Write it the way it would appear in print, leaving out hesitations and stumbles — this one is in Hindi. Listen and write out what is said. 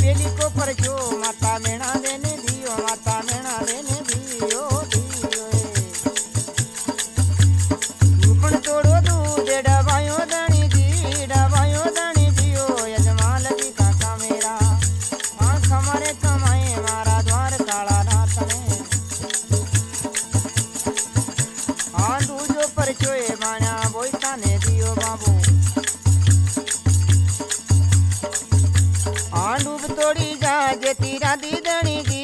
पेली को परचो माता मेणा देने दियो माता मेणा देने दियो दियो रूपण तोड़ो दूध डबायो दणी जी डबायो दणी जियो यजमाल जी काका मेरा आंख हमारे कमाए मारा द्वार काला रात में आंडू जो परचोए माया बोईता ने दियो बाबू आंडूब तोड़ी जा जे तीरा दी दणी जी